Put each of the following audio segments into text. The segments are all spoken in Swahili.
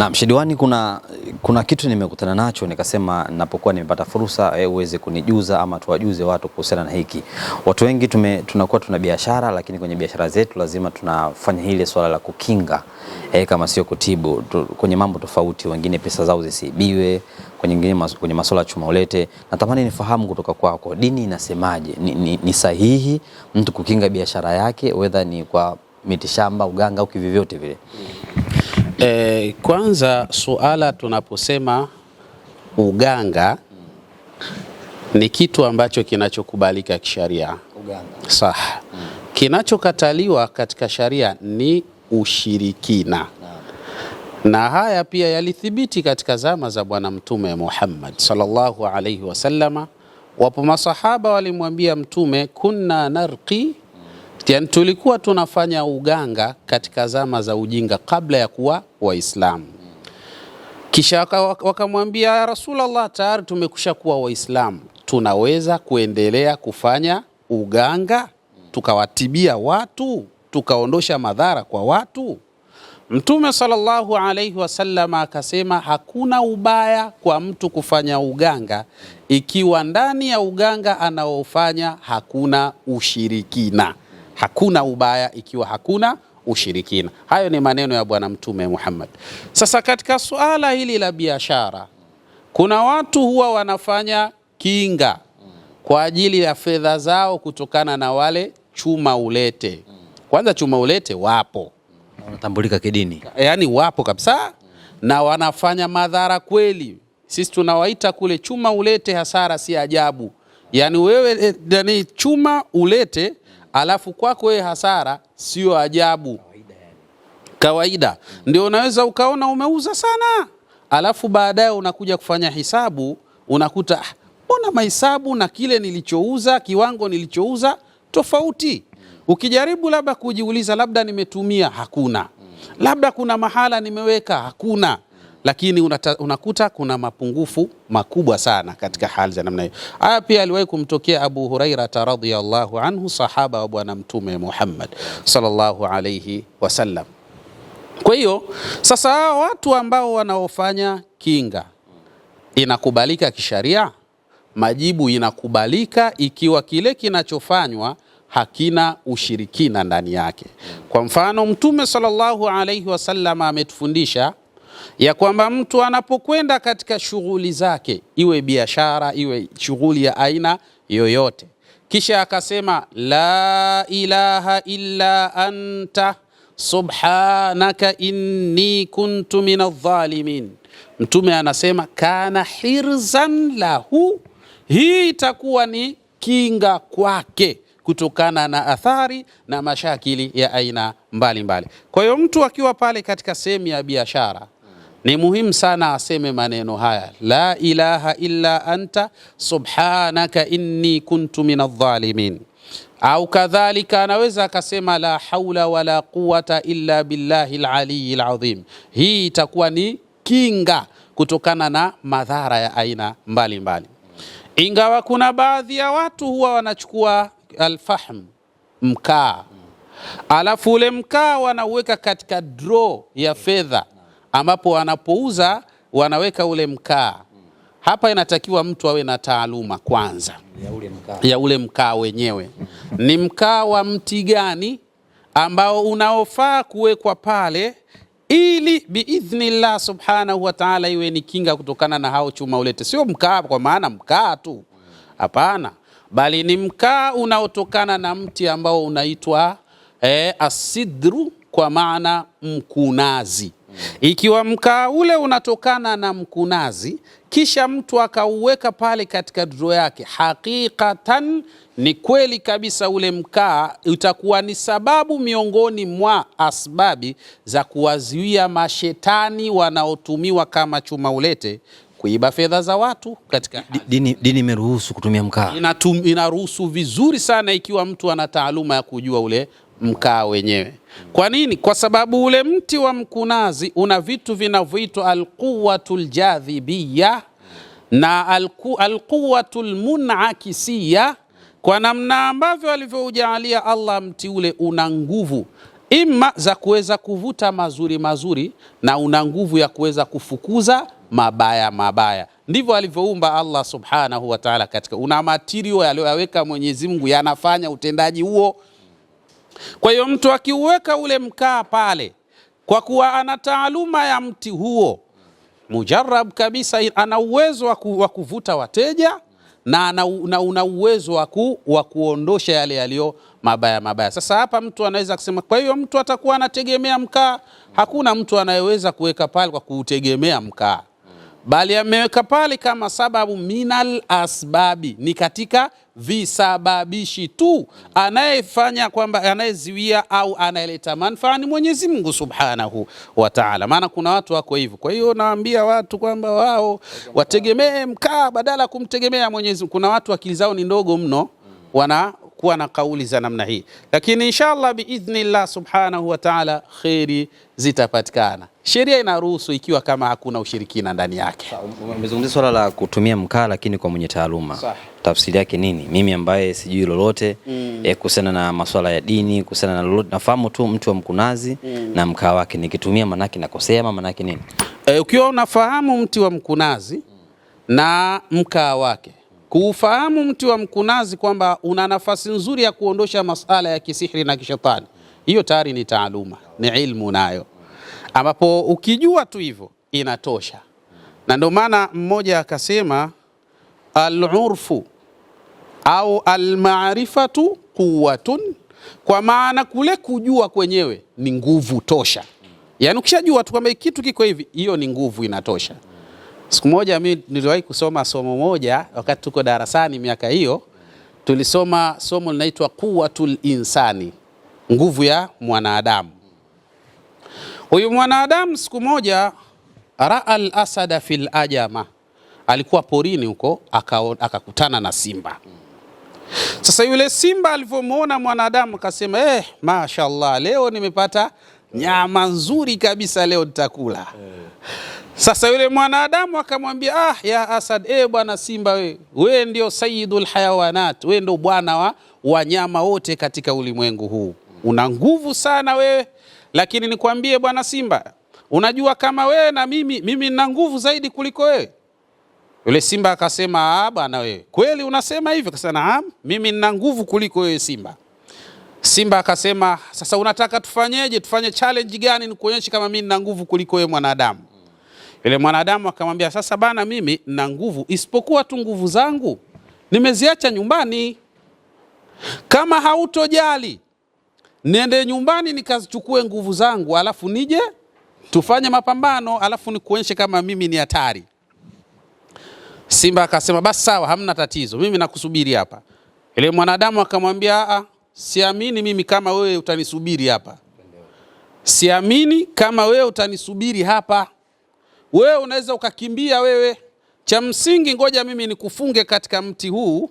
Na Mshidiwani, kuna kitu nimekutana nacho nikasema ninapokuwa nimepata fursa uweze kunijuza ama tuwajuze watu kuhusiana na hiki. Watu wengi tunakuwa tuna biashara, lakini kwenye biashara zetu lazima tunafanya hile swala la kukinga kama sio kutibu kwenye mambo tofauti. Wengine pesa zao zisiibiwe, kwenye masuala ya chuma ulete. Natamani nifahamu kutoka kwako, dini inasemaje? Ni sahihi mtu kukinga biashara yake, whether ni kwa mitishamba, uganga au kivyovyote vile? Kwanza suala tunaposema uganga ni kitu ambacho kinachokubalika kisharia. Uganga. Sawa. Kinachokataliwa katika sharia ni ushirikina. Na haya pia yalithibiti katika zama za Bwana Mtume Muhammad sallallahu alaihi wasallama. Wapo masahaba walimwambia Mtume, kunna narqi, yani tulikuwa tunafanya uganga katika zama za ujinga kabla ya kuwa Waislamu. Kisha wakamwambia, ya Rasulullah, tayari tumekusha kuwa Waislamu, tunaweza kuendelea kufanya uganga tukawatibia watu, tukaondosha madhara kwa watu? Mtume sallallahu alaihi wasallam akasema hakuna ubaya kwa mtu kufanya uganga ikiwa ndani ya uganga anaofanya hakuna ushirikina. Hakuna ubaya ikiwa hakuna ushirikina. Hayo ni maneno ya Bwana Mtume Muhammad. Sasa katika suala hili la biashara, kuna watu huwa wanafanya kinga kwa ajili ya fedha zao kutokana na wale chuma ulete. Kwanza chuma ulete wapo, wanatambulika kidini, yani wapo kabisa, na wanafanya madhara kweli. Sisi tunawaita kule chuma ulete hasara si ajabu. Yani wewe yani chuma ulete alafu kwako wewe hasara sio ajabu. Kawaida. Ndio unaweza ukaona umeuza sana, alafu baadaye unakuja kufanya hisabu unakuta mbona mahesabu na kile nilichouza, kiwango nilichouza tofauti. Ukijaribu labda kujiuliza, labda nimetumia, hakuna. Labda kuna mahala nimeweka, hakuna. Lakini unakuta kuna mapungufu makubwa sana katika hali za namna hiyo. Haya pia aliwahi kumtokea Abu Huraira radhiyallahu anhu, sahaba wa Bwana Mtume Muhammad sallallahu alayhi wasallam. Kwa hiyo sasa watu ambao wanaofanya kinga inakubalika kisharia? Majibu, inakubalika ikiwa kile kinachofanywa hakina ushirikina ndani yake. Kwa mfano, Mtume sallallahu alayhi wasallam ametufundisha ya kwamba mtu anapokwenda katika shughuli zake, iwe biashara, iwe shughuli ya aina yoyote, kisha akasema la ilaha illa anta subhanaka inni kuntu minadh-dhalimin, Mtume anasema kana hirzan lahu, hii itakuwa ni kinga kwake kutokana na athari na mashakili ya aina mbalimbali. Kwa hiyo mtu akiwa pale katika sehemu ya biashara, ni muhimu sana aseme maneno haya, la ilaha illa anta subhanaka inni kuntu minadh-dhalimin. Au kadhalika anaweza akasema la haula wala quwata illa billahi al-aliyyil azim. Hii itakuwa ni kinga kutokana na madhara ya aina mbalimbali. Ingawa kuna baadhi ya watu huwa wanachukua alfahm, mkaa, alafu ule mkaa wanaweka katika draw ya fedha ambapo wanapouza wanaweka ule mkaa. Hapa inatakiwa mtu awe na taaluma kwanza ya ule mkaa wenyewe. Ni mkaa wa mti gani ambao unaofaa kuwekwa pale ili biidhnillah subhanahu wa ta'ala iwe ni kinga kutokana na hao chuma ulete. Sio mkaa kwa maana mkaa tu, hapana, bali ni mkaa unaotokana na mti ambao unaitwa asidru, kwa maana mkunazi. Ikiwa mkaa ule unatokana na mkunazi, kisha mtu akauweka pale katika draw yake, hakikatan ni kweli kabisa ule mkaa utakuwa ni sababu miongoni mwa asbabi za kuwazuia mashetani wanaotumiwa kama chuma ulete kuiba fedha za watu katika dini imeruhusu kutumia mkaa. Inaruhusu vizuri sana ikiwa mtu ana taaluma ya kujua ule mkaa wenyewe. Kwa nini? Kwa sababu ule mti wa mkunazi una vitu vinavyoitwa alquwatul jadhibiyya na alquwatul munakisiyya. Kwa namna ambavyo alivyoujalia Allah mti ule una nguvu Ima za kuweza kuvuta mazuri mazuri na una nguvu ya kuweza kufukuza mabaya mabaya. Ndivyo alivyoumba Allah subhanahu wa ta'ala, katika una material aliyoweka Mwenyezi Mungu yanafanya utendaji huo. Kwa hiyo mtu akiuweka ule mkaa pale, kwa kuwa ana taaluma ya mti huo mujarrab kabisa, ana uwezo wa kuvuta wateja na una uwezo wa kuondosha yale yaliyo mabaya mabaya. Sasa hapa mtu anaweza kusema, kwa hiyo mtu atakuwa anategemea mkaa? Hakuna mtu anayeweza kuweka pale kwa kutegemea mkaa, bali ameweka pale kama sababu minal asbabi, ni katika visababishi tu. Anayefanya kwamba anayeziwia au anayeleta manufaa ni Mwenyezi Mungu Subhanahu wa Ta'ala. Maana kuna watu wako hivyo. Kwa hiyo naambia watu kwamba wao wategemee mkaa badala kumtegemea Mwenyezi Mungu. Kuna watu akili zao ni ndogo mno, wanakuwa na kauli za namna hii, lakini inshallah biidhnillah Subhanahu wa Ta'ala khairi zitapatikana. Sheria inaruhusu ikiwa kama hakuna ushirikina ndani yake. Umezungumzia swala la kutumia mkaa lakini kwa mwenye taaluma. Tafsiri yake nini? Mimi ambaye sijui lolote kuhusiana na masuala ya dini, kuhusiana na lolote, nafahamu tu mti wa mkunazi na mkaa wake, nikitumia manake nakosea ama manake nini? Ukiwa unafahamu mti wa mkunazi na mkaa wake, kuufahamu mti wa mkunazi kwamba una nafasi nzuri ya kuondosha masala ya kisihri na kishetani, hiyo tayari ni taaluma, ni ilmu nayo, ambapo ukijua tu hivyo inatosha. Na ndio maana mmoja akasema al-urfu au al-ma'rifatu quwwatun, kwa maana kule kujua kwenyewe ni nguvu tosha. Yani ukishajua tu kwamba kitu kiko hivi, hiyo ni nguvu, inatosha. Siku moja mimi niliwahi kusoma somo moja, wakati tuko darasani miaka hiyo, tulisoma somo linaitwa quwwatul insani, nguvu ya mwanadamu. Huyu mwanadamu siku moja ra'al asada fil ajama, alikuwa porini huko akakutana na simba. Sasa yule simba alivyomuona mwanadamu akasema, mashaallah, leo nimepata nyama nzuri kabisa, leo nitakula. Sasa yule mwanadamu akamwambia, ya asad, bwana simba, wewe ndio sayyidul hayawanat, wewe ndio bwana wa wanyama wote katika ulimwengu huu, una nguvu sana wewe, lakini nikwambie bwana simba, unajua kama wewe na mimi nina nguvu zaidi kuliko wewe? Yule simba akasema, bwana wewe kweli unasema hivyo? Akasema, naam, mimi nina nguvu kuliko wewe simba. Simba akasema, sasa unataka tufanyeje? Tufanye challenge gani nikuonyeshe kama mimi nina nguvu kuliko wewe mwanadamu? Yule mwanadamu akamwambia, sasa bana, mimi nina nguvu, isipokuwa tu nguvu zangu nimeziacha nyumbani. Kama hautojali, niende nyumbani nikazichukue nguvu zangu, alafu nije tufanye mapambano, alafu nikuonyeshe kama mimi ni hatari. Simba akasema, basi sawa, hamna tatizo, mimi nakusubiri hapa. Yule mwanadamu akamwambia, siamini mimi kama wewe utanisubiri hapa. Siamini kama wewe utanisubiri hapa. Wewe unaweza ukakimbia wewe. Cha msingi ngoja mimi nikufunge katika mti huu,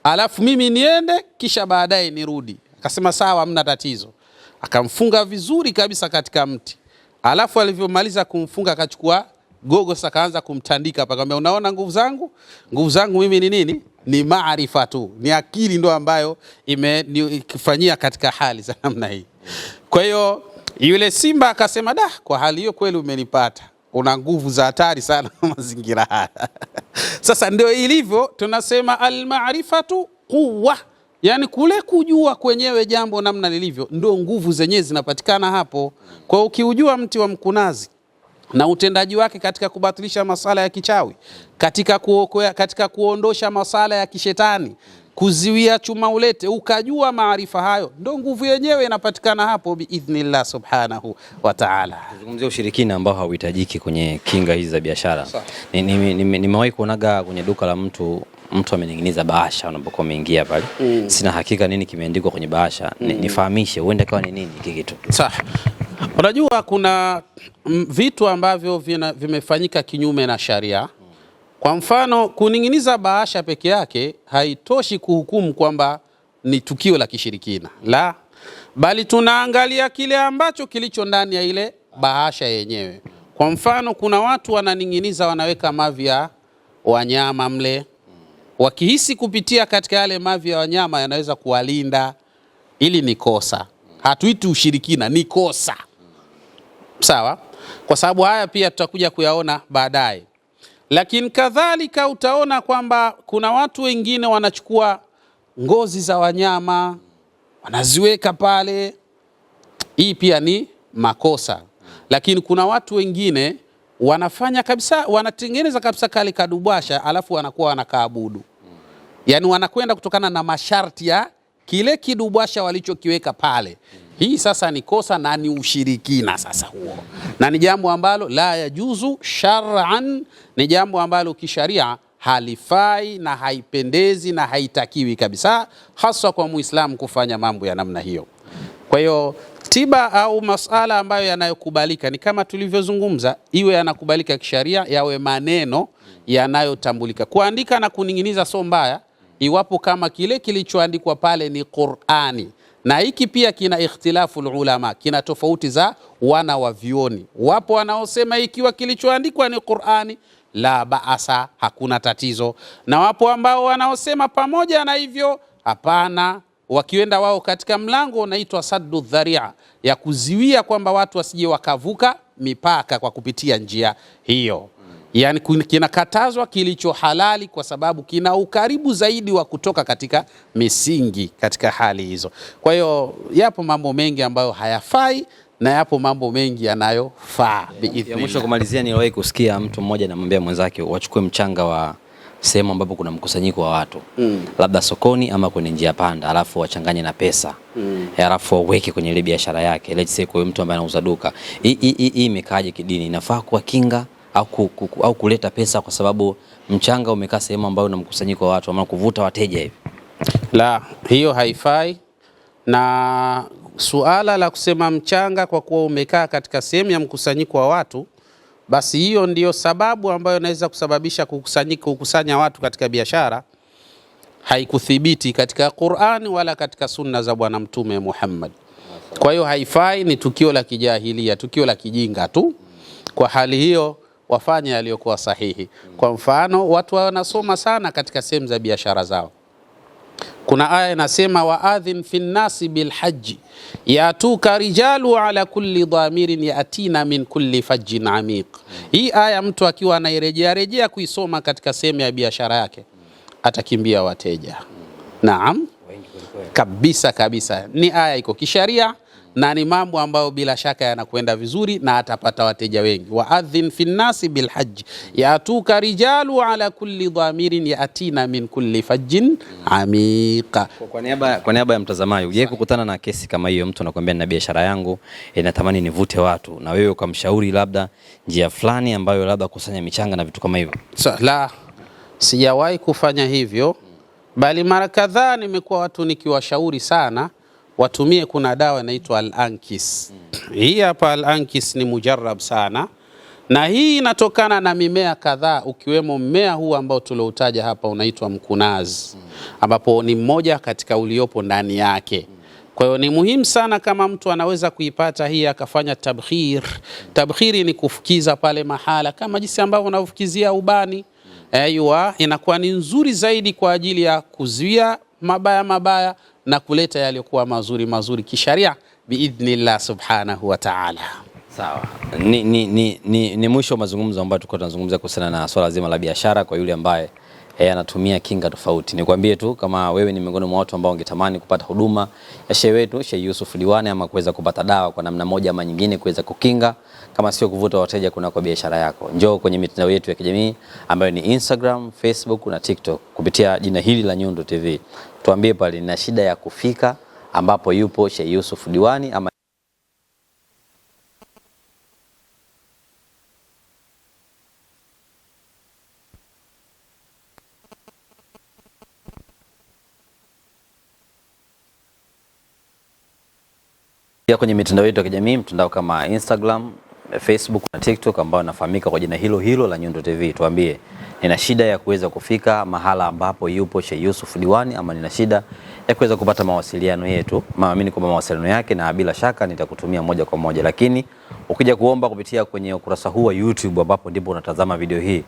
alafu mimi niende kisha baadaye nirudi. Akasema sawa, hamna tatizo. Akamfunga vizuri kabisa katika mti. Alafu alivyomaliza kumfunga akachukua gogo, sasa kaanza kumtandika hapa. Akamwambia, unaona nguvu zangu? Nguvu zangu mimi ni nini? Ni maarifa tu. Ni akili ndo ambayo imekifanyia katika hali za namna hii. Kwa hiyo yule simba akasema, kwa hali hiyo kweli umenipata. Una nguvu za hatari sana mazingira haya. Sasa ndio ilivyo, tunasema al-ma'rifatu quwwa. Yani kule kujua kwenyewe jambo namna lilivyo, ndio nguvu zenyewe zinapatikana hapo. Kwa ukiujua mti wa mkunazi na utendaji wake katika kubatilisha masala ya kichawi, katika kuondosha masala ya kishetani, kuziwia chuma ulete, ukajua maarifa hayo, ndio nguvu yenyewe inapatikana hapo biidhnillah Subhanahu wa Ta'ala. Tuzungumzie ushirikina ambao hauhitajiki kwenye kinga hizi za biashara. Nimewahi kuonaga kwenye duka la mtu ameninginiza bahasha unapokuwa umeingia pale. Sina hakika nini kimeandikwa kwenye bahasha. Nifahamishe huenda kawa ni nini hiki kitu? Sawa. Unajua kuna vitu ambavyo vimefanyika kinyume na sharia. Kwa mfano, kuninginiza bahasha peke yake haitoshi kuhukumu kwamba ni tukio la kishirikina. La, bali tunaangalia kile ambacho kilicho ndani ya ile bahasha yenyewe. Kwa mfano, kuna watu wananinginiza, wanaweka mavi ya wanyama mle, wakihisi kupitia katika yale mavi ya wanyama yanaweza kuwalinda. Ili ni kosa. hatuiti ushirikina, ni kosa. Sawa? Kwa sababu haya pia tutakuja kuyaona baadaye. Lakini kadhalika utaona kwamba kuna watu wengine wanachukua ngozi za wanyama wanaziweka pale, hii pia ni makosa. Lakini kuna watu wengine wanafanya kabisa, wanatengeneza kabisa kale kadubasha, alafu wanakuwa wanakaabudu. Yani wanakwenda kutokana na masharti ya kile kidubasha walichokiweka pale. Hii sasa ni kosa na ni ushirikina sasa huo, na ni jambo ambalo la yajuzu shar'an, ni jambo ambalo kisharia halifai na haipendezi na haitakiwi kabisa, haswa kwa Muislamu kufanya mambo ya namna hiyo. Kwa hiyo tiba au masala ambayo yanayokubalika ni kama tulivyozungumza, iwe yanakubalika kisharia, yawe maneno yanayotambulika. Kuandika na kuninginiza sio mbaya, iwapo kama kile kilichoandikwa pale ni Qur'ani. Na hiki pia kina ikhtilafu ulama, kina tofauti za wana wa vioni. Wapo wanaosema ikiwa kilichoandikwa ni Qur'ani la baasa, hakuna tatizo, na wapo ambao wanaosema pamoja na hivyo hapana, wakienda wao katika mlango unaitwa saddu dharia, ya kuziwia kwamba watu wasije wakavuka mipaka kwa kupitia njia hiyo. Yani kinakatazwa kilicho halali kwa sababu kina ukaribu zaidi wa kutoka katika misingi katika hali hizo. Kwa hiyo yapo mambo mengi ambayo hayafai na yapo mambo mengi yanayofaa. Ya mwisho kumalizia, niliwahi kusikia mtu mmoja anamwambia mwenzake wachukue mchanga wa sehemu ambapo kuna mkusanyiko wa watu, labda sokoni ama kwenye njia panda, alafu wachanganye na pesa, alafu waweke kwenye ile biashara yake. Let's say kwa mtu ambaye anauza duka, hii imekaaje kidini? Inafaa kuwa kinga au kuleta pesa kwa sababu mchanga umekaa sehemu ambayo una mkusanyiko wa watu, ama kuvuta wateja hivi? La, hiyo haifai. Na suala la kusema mchanga kwa kuwa umekaa katika sehemu ya mkusanyiko wa watu, basi hiyo ndiyo sababu ambayo inaweza kusababisha kukusanya watu katika biashara, haikuthibiti katika Qur'ani wala katika sunna za Bwana Mtume Muhammad. Kwa hiyo haifai, ni tukio la kijahilia, tukio la kijinga tu. Kwa hali hiyo wafanye yaliyokuwa sahihi. Kwa mfano, watu wanasoma sana katika sehemu za biashara zao. Kuna aya inasema waadhin fi nnasi bilhaji yatuka rijalu ala kulli dhamirin yatina min kulli fajjin amiq. Hii aya mtu akiwa anairejea kuisoma katika sehemu ya biashara yake atakimbia wateja. Naam, kabisa. Ni aya iko kisharia na ni mambo ambayo bila shaka yanakwenda vizuri na atapata wateja wengi. Waadhin fi nnasi bilhaji yatuka rijalu ala kulli dhamirin yatina min kulli fajjin amiqa. Kwa niaba ya mtazamaji, uje kukutana na kesi kama hiyo, mtu anakuambia na biashara yangu inatamani nivute watu, na wewe ukamshauri labda njia fulani ambayo labda kusanya michanga na vitu kama hivyo? La, sijawahi kufanya hivyo, bali mara kadhaa nimekuwa watu nikiwashauri sana watumie, kuna dawa inaitwa Al-Ankis. Hii hapa Al-Ankis ni mujarrab sana, na hii inatokana na mimea kadhaa, ukiwemo mmea huu ambao tulioutaja hapa unaitwa mkunaz, ambapo ni mmoja katika uliopo ndani yake. Kwa hiyo ni muhimu sana kama mtu anaweza kuipata hii akafanya tabkhir. Tabkhiri ni kufukiza pale mahala kama jinsi ambavyo unafukizia ubani. Inakuwa ni nzuri zaidi kwa ajili ya kuzuia mabaya na kuleta yaliyokuwa mazuri kisharia biidhnillah subhanahu wa ta'ala. Sawa. Ni mwisho wa mazungumzo ambayo tulikuwa tunazungumzia kuhusiana na swala zima la biashara kwa yule ambaye anatumia kinga tofauti. Nikwambie tu kama wewe ni miongoni mwa watu ambao ungetamani kupata huduma ya shehe wetu Sheikh Yusuf Diwani, ama kuweza kupata dawa kwa namna moja ama nyingine kuweza kukinga kama sio kuvuta wateja kuna kwa biashara yako, njoo kwenye mitandao yetu ya kijamii ambayo ni Instagram, Facebook na TikTok kupitia jina hili la Nyundo TV. Tuambie pale nina shida ya kufika ambapo yupo Sheikh Yusuf Diwani ama kwenye mitandao yetu ya kijamii, mtandao kama Instagram, Facebook na TikTok ambao nafahamika kwa jina hilo hilo la Nyundo TV. Tuambie nina shida ya kuweza kufika mahala ambapo yupo Sheikh Yusuf Diwani, ama nina shida ya kuweza kupata mawasiliano yetu. Mimi niko mawasiliano yake na bila shaka nitakutumia moja kwa moja, lakini ukija kuomba kupitia kwenye ukurasa huu wa YouTube ambapo ndipo unatazama video hii,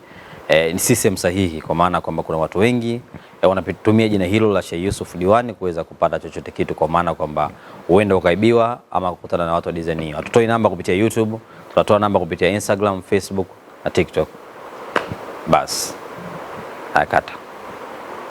ni system sahihi, kwa maana kwamba kuna watu wengi wanatumia jina hilo la Sheikh Yusuf Diwan kuweza kupata chochote kitu, kwa maana kwamba huenda ukaibiwa ama kukutana na watu wa design hiyo. Tutoi namba kupitia YouTube, tutatoa namba kupitia Instagram, Facebook na TikTok. Bas. Hakata.